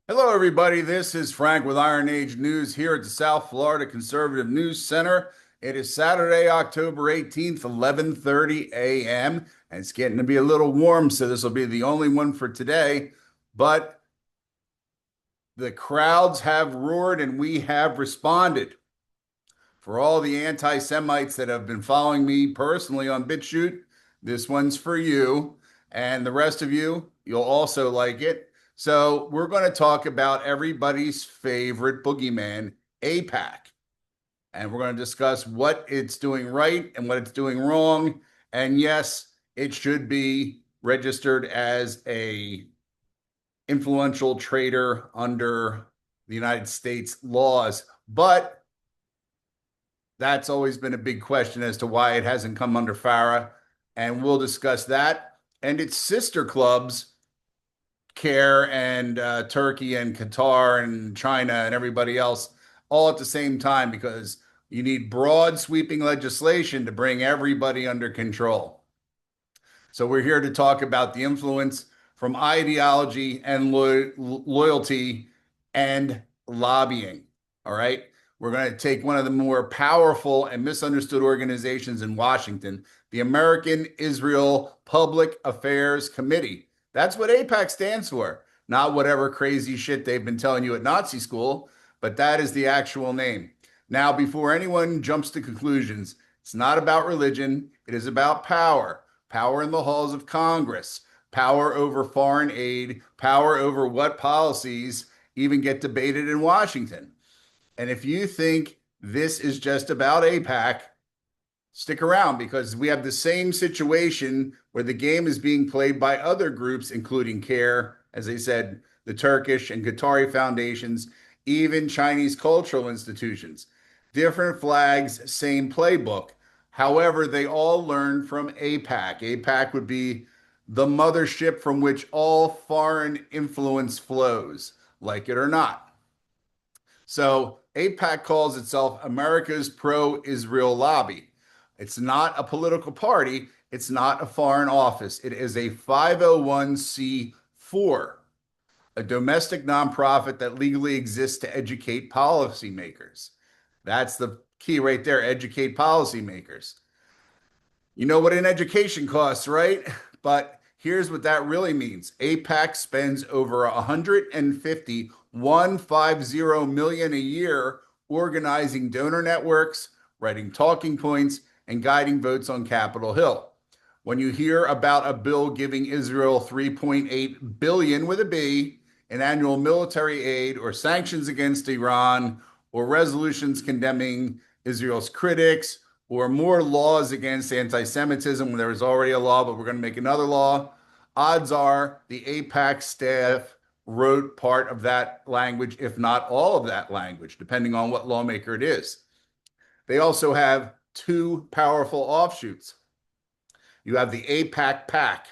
Hello, everybody. This is Frank with Iron Age News here at the South Florida Conservative News Center. It is Saturday, October 18th, 11:30 a.m., and it's getting to be a little warm, so this will be the only one for today. But the crowds have roared and we have responded. For all the anti-Semites that have been following me personally on BitChute, this one's for you. And the rest of you, you'll also like it. So we're going to talk about everybody's favorite boogeyman, AIPAC. And we're going to discuss what it's doing right and what it's doing wrong. And yes, it should be registered as a influential trader under the United States laws. But that's always been a big question as to why it hasn't come under FARA, and we'll discuss that and its sister clubs, CAIR and Turkey and Qatar and China and everybody else, all at the same time, because you need broad, sweeping legislation to bring everybody under control. So we're here to talk about the influence from ideology and loyalty and lobbying. All right. We're going to take one of the more powerful and misunderstood organizations in Washington, the American Israel Public Affairs Committee. That's what AIPAC stands for, not whatever crazy shit they've been telling you at Nazi school, but that is the actual name. Now, before anyone jumps to conclusions, it's not about religion. It is about power. Power in the halls of Congress, power over foreign aid, power over what policies even get debated in Washington. And if you think this is just about AIPAC, stick around, because we have the same situation where the game is being played by other groups, including CAIR, as I said, the Turkish and Qatari foundations, even Chinese cultural institutions. Different flags, same playbook. However, they all learn from AIPAC. AIPAC would be the mothership from which all foreign influence flows, like it or not. So AIPAC calls itself America's pro-Israel lobby. It's not a political party. It's not a foreign office. It is a 501c4, a domestic nonprofit that legally exists to educate policymakers. That's the key right there, educate policymakers. You know what an education costs, right? But here's what that really means. AIPAC spends over 150 million a year organizing donor networks, writing talking points, and guiding votes on Capitol Hill. When you hear about a bill giving Israel 3.8 billion with a B in annual military aid, or sanctions against Iran, or resolutions condemning Israel's critics, or more laws against anti-Semitism when there was already a law, but we're going to make another law, odds are the AIPAC staff wrote part of that language, if not all of that language, depending on what lawmaker it is. They also have two powerful offshoots. You have the AIPAC PAC,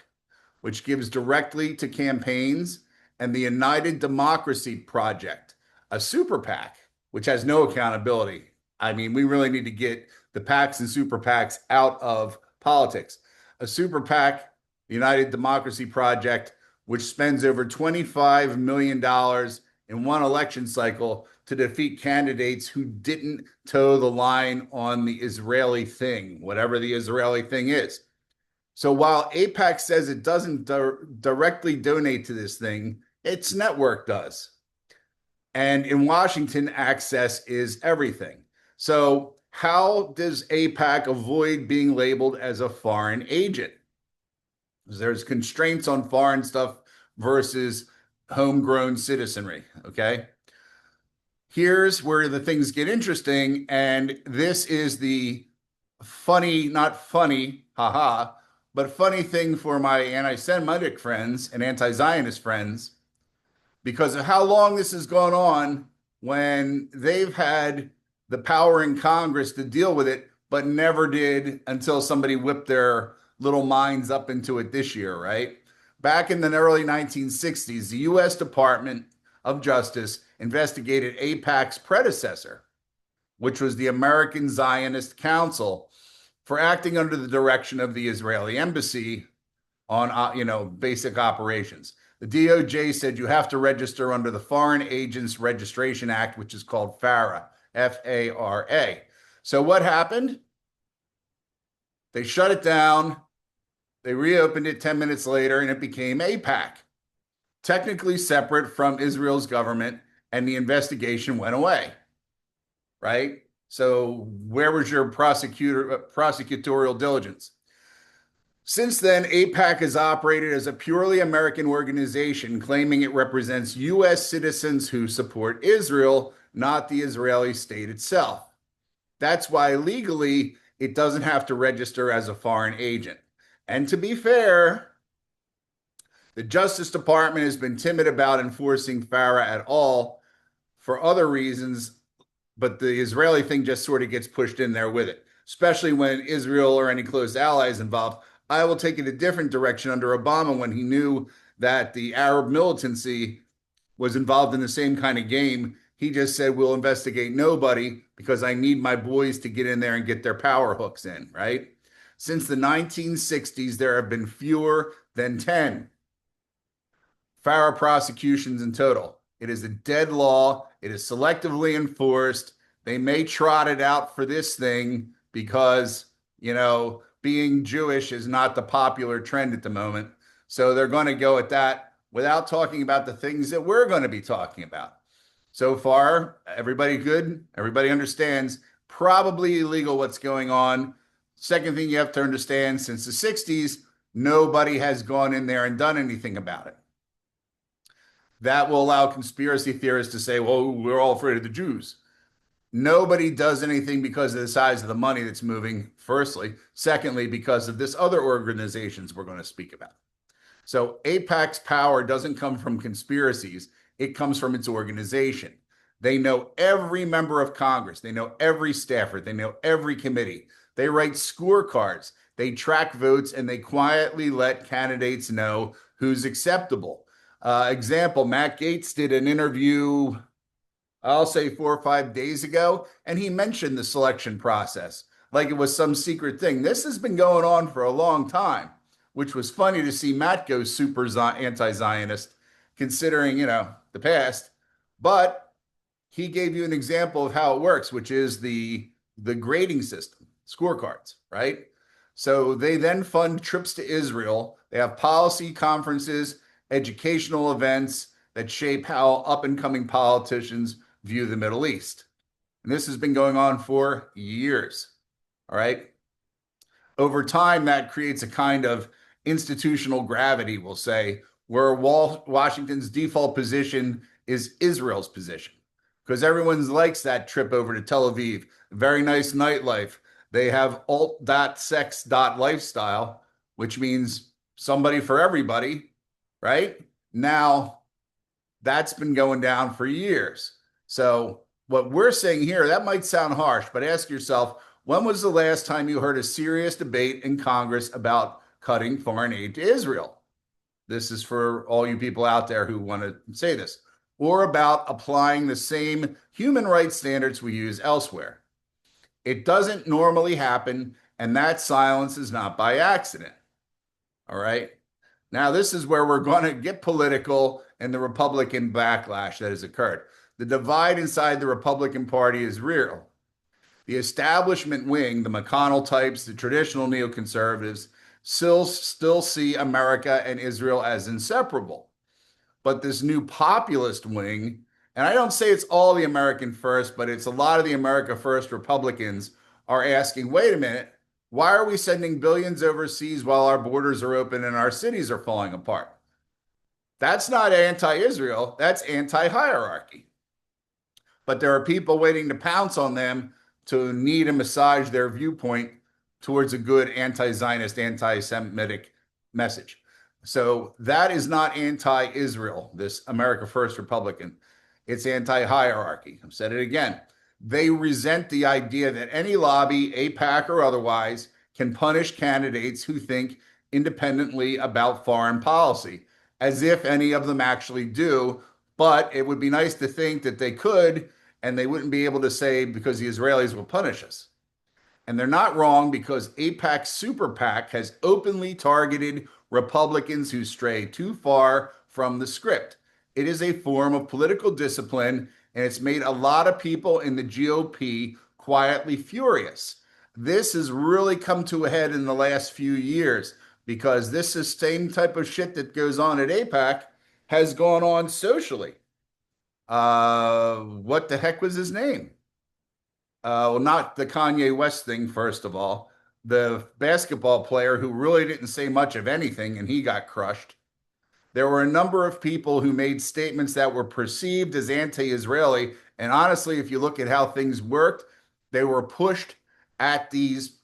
which gives directly to campaigns, and the United Democracy Project, a super PAC, which has no accountability. I mean, we really need to get the PACs and super PACs out of politics. A super PAC, the United Democracy Project, which spends over $25 million in one election cycle to defeat candidates who didn't toe the line on the Israeli thing, whatever the Israeli thing is. So while AIPAC says it doesn't directly donate to this thing, its network does. And in Washington, access is everything. So how does AIPAC avoid being labeled as a foreign agent? There's constraints on foreign stuff versus homegrown citizenry, okay? Here's where the things get interesting, and this is the funny, not funny, haha, but funny thing for my anti-Semitic friends and anti-Zionist friends, because of how long this has gone on when they've had the power in Congress to deal with it, but never did until somebody whipped their little minds up into it this year, right? Back in the early 1960s, the U.S. Department of Justice investigated AIPAC's predecessor, which was the American Zionist Council, for acting under the direction of the Israeli embassy on, basic operations. The DOJ said you have to register under the Foreign Agents Registration Act, which is called FARA, F-A-R-A. So what happened? They shut it down. They reopened it 10 minutes later, and it became AIPAC, technically separate from Israel's government, and the investigation went away, right? So where was your prosecutorial diligence? Since then, AIPAC has operated as a purely American organization, claiming it represents U.S. citizens who support Israel, not the Israeli state itself. That's why legally it doesn't have to register as a foreign agent. And to be fair, the Justice Department has been timid about enforcing FARA at all for other reasons, but the Israeli thing just sort of gets pushed in there with it, especially when Israel or any close allies involved. I will take it a different direction under Obama when he knew that the Arab militancy was involved in the same kind of game. He just said, we'll investigate nobody because I need my boys to get in there and get their power hooks in, right? Since the 1960s, there have been fewer than 10 FARA prosecutions in total. It is a dead law. It is selectively enforced. They may trot it out for this thing because, being Jewish is not the popular trend at the moment. So they're going to go at that without talking about the things that we're going to be talking about. So far, everybody good? Everybody understands probably illegal what's going on. Second thing you have to understand, since the 60s, nobody has gone in there and done anything about it. That will allow conspiracy theorists to say, well, we're all afraid of the Jews. Nobody does anything because of the size of the money that's moving, firstly. Secondly, because of this other organizations we're going to speak about. So AIPAC's power doesn't come from conspiracies. It comes from its organization. They know every member of Congress. They know every staffer. They know every committee. They write scorecards. They track votes, and they quietly let candidates know who's acceptable. Example, Matt Gaetz did an interview, I'll say 4 or 5 days ago, and he mentioned the selection process like it was some secret thing. This has been going on for a long time, which was funny to see Matt go super anti-Zionist, considering, the past. But he gave you an example of how it works, which is the grading system, scorecards, right? So they then fund trips to Israel. They have policy conferences, educational events that shape how up-and-coming politicians view the Middle East. And this has been going on for years, all right? Over time, that creates a kind of institutional gravity, we'll say, where Washington's default position is Israel's position, because everyone likes that trip over to Tel Aviv. Very nice nightlife. They have alt.sex.lifestyle, which means somebody for everybody, right? Now, that's been going down for years. So what we're saying here, that might sound harsh, but ask yourself, when was the last time you heard a serious debate in Congress about cutting foreign aid to Israel? This is for all you people out there who want to say this. Or about applying the same human rights standards we use elsewhere. It doesn't normally happen, and that silence is not by accident. All right? Now, this is where we're going to get political and the Republican backlash that has occurred. The divide inside the Republican Party is real. The establishment wing, the McConnell types, the traditional neoconservatives, still see America and Israel as inseparable. But this new populist wing, and I don't say it's all the American first, but it's a lot of the America first Republicans are asking, wait a minute, why are we sending billions overseas while our borders are open and our cities are falling apart? That's not anti-Israel, that's anti-hierarchy. But there are people waiting to pounce on them to need to massage their viewpoint towards a good anti-Zionist, anti-Semitic message. So that is not anti-Israel, this America First Republican. It's anti-hierarchy. I've said it again. They resent the idea that any lobby, AIPAC or otherwise, can punish candidates who think independently about foreign policy, as if any of them actually do. But it would be nice to think that they could, and they wouldn't be able to say because the Israelis will punish us. And they're not wrong, because AIPAC's super PAC has openly targeted Republicans who stray too far from the script. It is a form of political discipline, and it's made a lot of people in the GOP quietly furious. This has really come to a head in the last few years because this is same type of shit that goes on at AIPAC has gone on socially. What the heck was his name? Well, not the Kanye West thing, first of all. The basketball player who really didn't say much of anything and he got crushed. There were a number of people who made statements that were perceived as anti-Israeli. And honestly, if you look at how things worked, they were pushed at these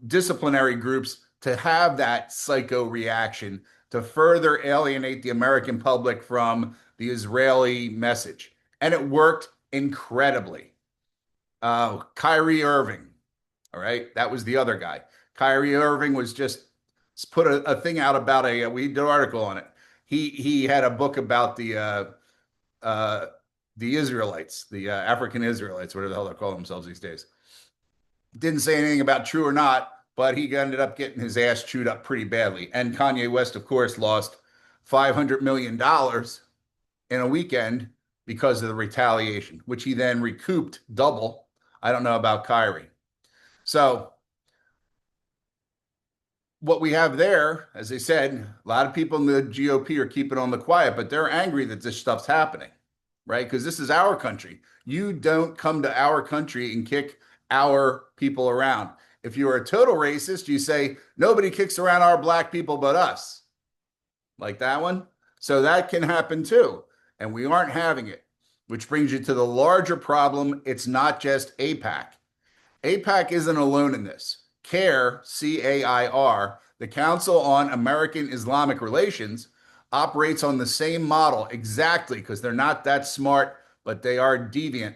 disciplinary groups to have that psycho reaction to further alienate the American public from the Israeli message. And it worked incredibly. Kyrie Irving, all right, that was the other guy. Kyrie Irving was just put a thing out about we did an article on it. He had a book about the Israelites, the African Israelites, whatever the hell they call themselves these days. Didn't say anything about true or not, but he ended up getting his ass chewed up pretty badly. And Kanye West, of course, lost $500 million in a weekend because of the retaliation, which he then recouped double. I don't know about Kyrie. So what we have there, as I said, a lot of people in the GOP are keeping on the quiet, but they're angry that this stuff's happening, right? Because this is our country. You don't come to our country and kick our people around. If you're a total racist, you say, nobody kicks around our black people but us. Like that one. So that can happen too. And we aren't having it, which brings you to the larger problem. It's not just AIPAC. AIPAC isn't alone in this. CAIR, C-A-I-R, the Council on American Islamic Relations, operates on the same model exactly because they're not that smart, but they are deviant.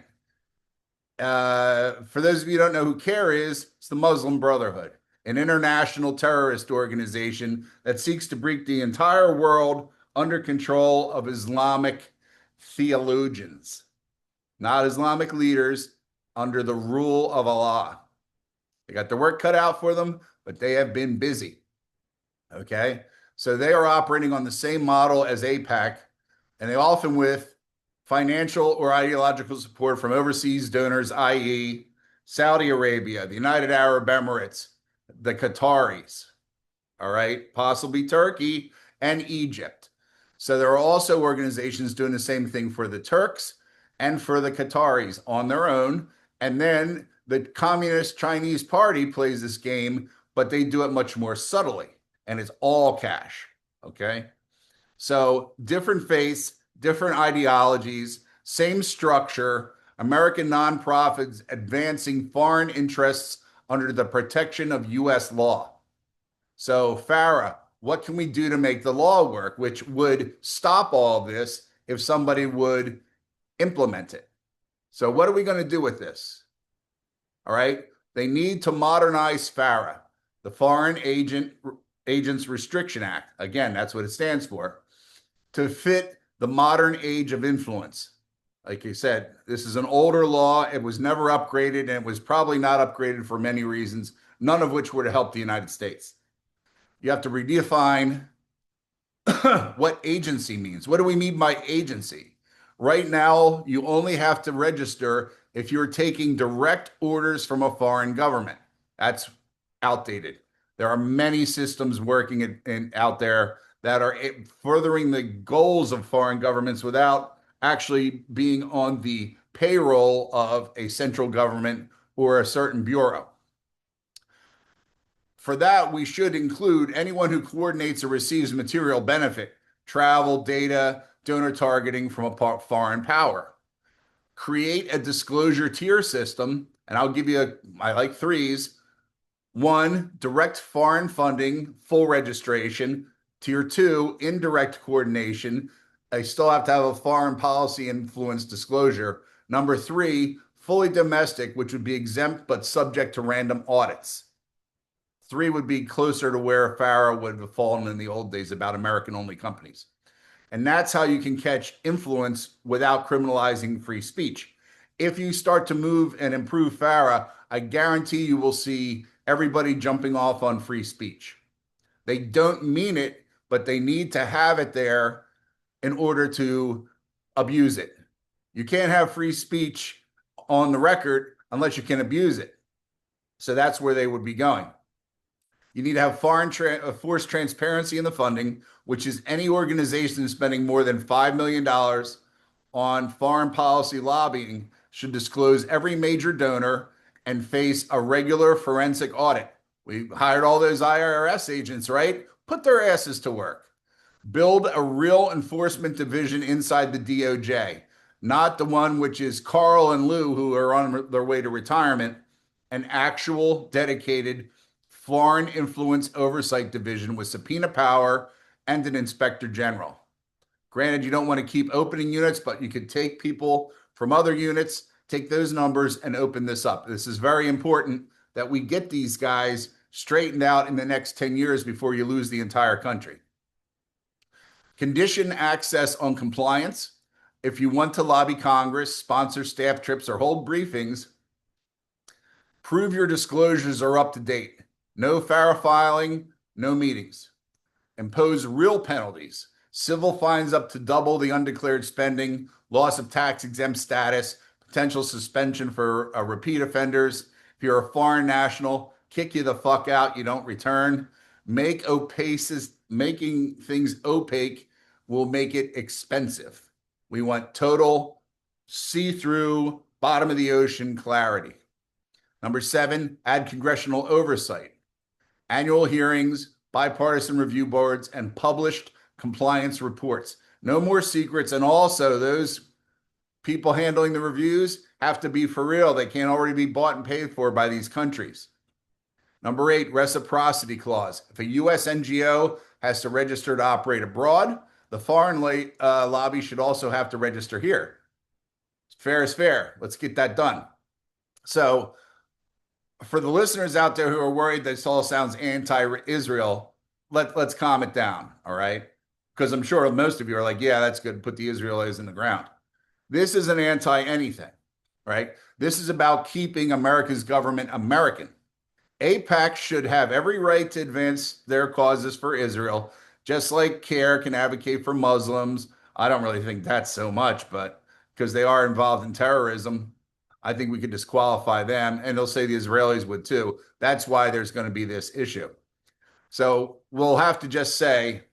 For those of you who don't know who CAIR is, it's the Muslim Brotherhood, an international terrorist organization that seeks to bring the entire world under control of Islamic theologians, not Islamic leaders, under the rule of Allah. They got their work cut out for them, but they have been busy. Okay? So they are operating on the same model as AIPAC, and they often with financial or ideological support from overseas donors, i.e., Saudi Arabia, the United Arab Emirates, the Qataris, all right, possibly Turkey and Egypt. So there are also organizations doing the same thing for the Turks and for the Qataris on their own. And then the Communist Chinese Party plays this game, but they do it much more subtly, and it's all cash, okay? So different faiths, different ideologies, same structure, American nonprofits advancing foreign interests under the protection of U.S. law. So FARA, what can we do to make the law work, which would stop all this if somebody would implement it? So what are we going to do with this? All right. They need to modernize FARA, the Foreign Agents Restriction Act. Again, that's what it stands for, to fit the modern age of influence. Like you said, this is an older law. It was never upgraded, and it was probably not upgraded for many reasons, none of which were to help the United States. You have to redefine what agency means. What do we mean by agency? Right now, you only have to register if you're taking direct orders from a foreign government. That's outdated. There are many systems working out there that are furthering the goals of foreign governments without actually being on the payroll of a central government or a certain bureau. For that, we should include anyone who coordinates or receives material benefit, travel, data, donor targeting from a foreign power. Create a disclosure tier system, and I'll give you I like threes. 1, direct foreign funding, full registration. Tier 2, indirect coordination. I still have to have a foreign policy influence disclosure. Number 3, fully domestic, which would be exempt but subject to random audits. 3 would be closer to where FARA would have fallen in the old days about American-only companies. And that's how you can catch influence without criminalizing free speech. If you start to move and improve FARA, I guarantee you will see everybody jumping off on free speech. They don't mean it, but they need to have it there in order to abuse it. You can't have free speech on the record unless you can abuse it. So that's where they would be going. You need to have forced transparency in the funding, which is any organization spending more than $5 million on foreign policy lobbying should disclose every major donor and face a regular forensic audit. We hired all those IRS agents, right? Put their asses to work. Build a real enforcement division inside the DOJ, not the one which is Carl and Lou, who are on their way to retirement, an actual dedicated foreign influence oversight division with subpoena power and an inspector general. Granted, you don't want to keep opening units, but you could take people from other units, take those numbers, and open this up. This is very important that we get these guys straightened out in the next 10 years before you lose the entire country. Condition access on compliance. If you want to lobby Congress, sponsor staff trips, or hold briefings, prove your disclosures are up to date. No FARA filing, no meetings. Impose real penalties. Civil fines up to double the undeclared spending, loss of tax-exempt status, potential suspension for repeat offenders. If you're a foreign national, kick you the fuck out, you don't return. Making things opaque will make it expensive. We want total see-through, bottom of the ocean clarity. Number 7, add congressional oversight. Annual hearings, bipartisan review boards, and published compliance reports. No more secrets. And also, those people handling the reviews have to be for real. They can't already be bought and paid for by these countries. Number 8, reciprocity clause. If a U.S. NGO has to register to operate abroad, the foreign lobby should also have to register here. Fair is fair. Let's get that done. So, for the listeners out there who are worried this all sounds anti-Israel, let's calm it down, all right? Because I'm sure most of you are like, yeah, that's good. Put the Israelis in the ground. This isn't anti-anything, right? This is about keeping America's government American. AIPAC should have every right to advance their causes for Israel, just like CAIR can advocate for Muslims. I don't really think that's so much, but because they are involved in terrorism, I think we could disqualify them, and they'll say the Israelis would too. That's why there's going to be this issue. So we'll have to just say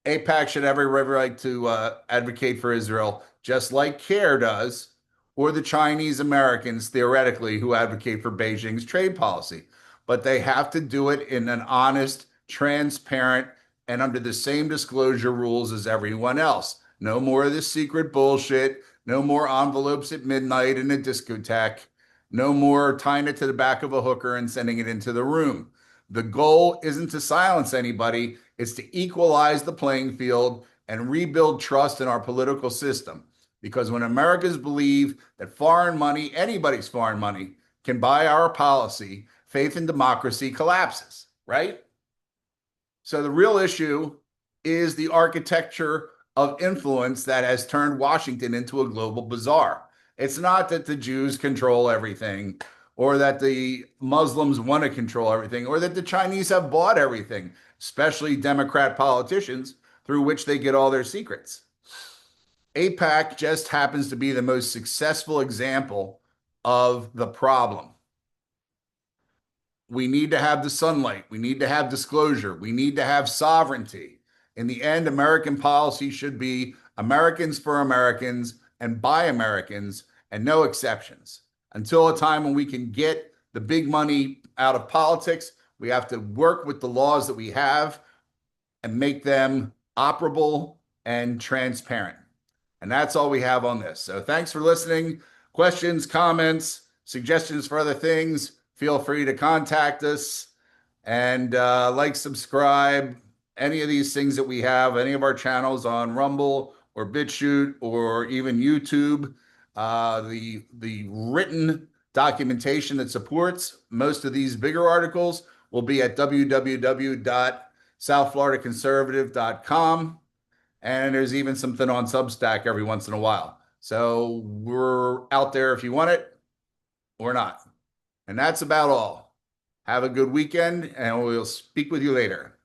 AIPAC should have every right to advocate for Israel, just like CAIR does, or the Chinese Americans, theoretically, who advocate for Beijing's trade policy. But they have to do it in an honest, transparent, and under the same disclosure rules as everyone else. No more of this secret bullshit. No more envelopes at midnight in a discotheque. No more tying it to the back of a hooker and sending it into the room. The goal isn't to silence anybody. It's to equalize the playing field and rebuild trust in our political system. Because when Americans believe that foreign money, anybody's foreign money, can buy our policy, faith in democracy collapses, right? So the real issue is the architecture of influence that has turned Washington into a global bazaar. It's not that the Jews control everything, or that the Muslims want to control everything, or that the Chinese have bought everything, especially Democrat politicians, through which they get all their secrets. AIPAC just happens to be the most successful example of the problem. We need to have the sunlight. We need to have disclosure. We need to have sovereignty. In the end, American policy should be Americans for Americans and by Americans and no exceptions. Until a time when we can get the big money out of politics, we have to work with the laws that we have and make them operable and transparent. And that's all we have on this. So thanks for listening. Questions, comments, suggestions for other things, feel free to contact us and like, subscribe, any of these things that we have, any of our channels on Rumble or BitChute or even YouTube. The written documentation that supports most of these bigger articles will be at www.southfloridaconservative.com. And there's even something on Substack every once in a while. So we're out there if you want it or not. And that's about all. Have a good weekend, and we'll speak with you later.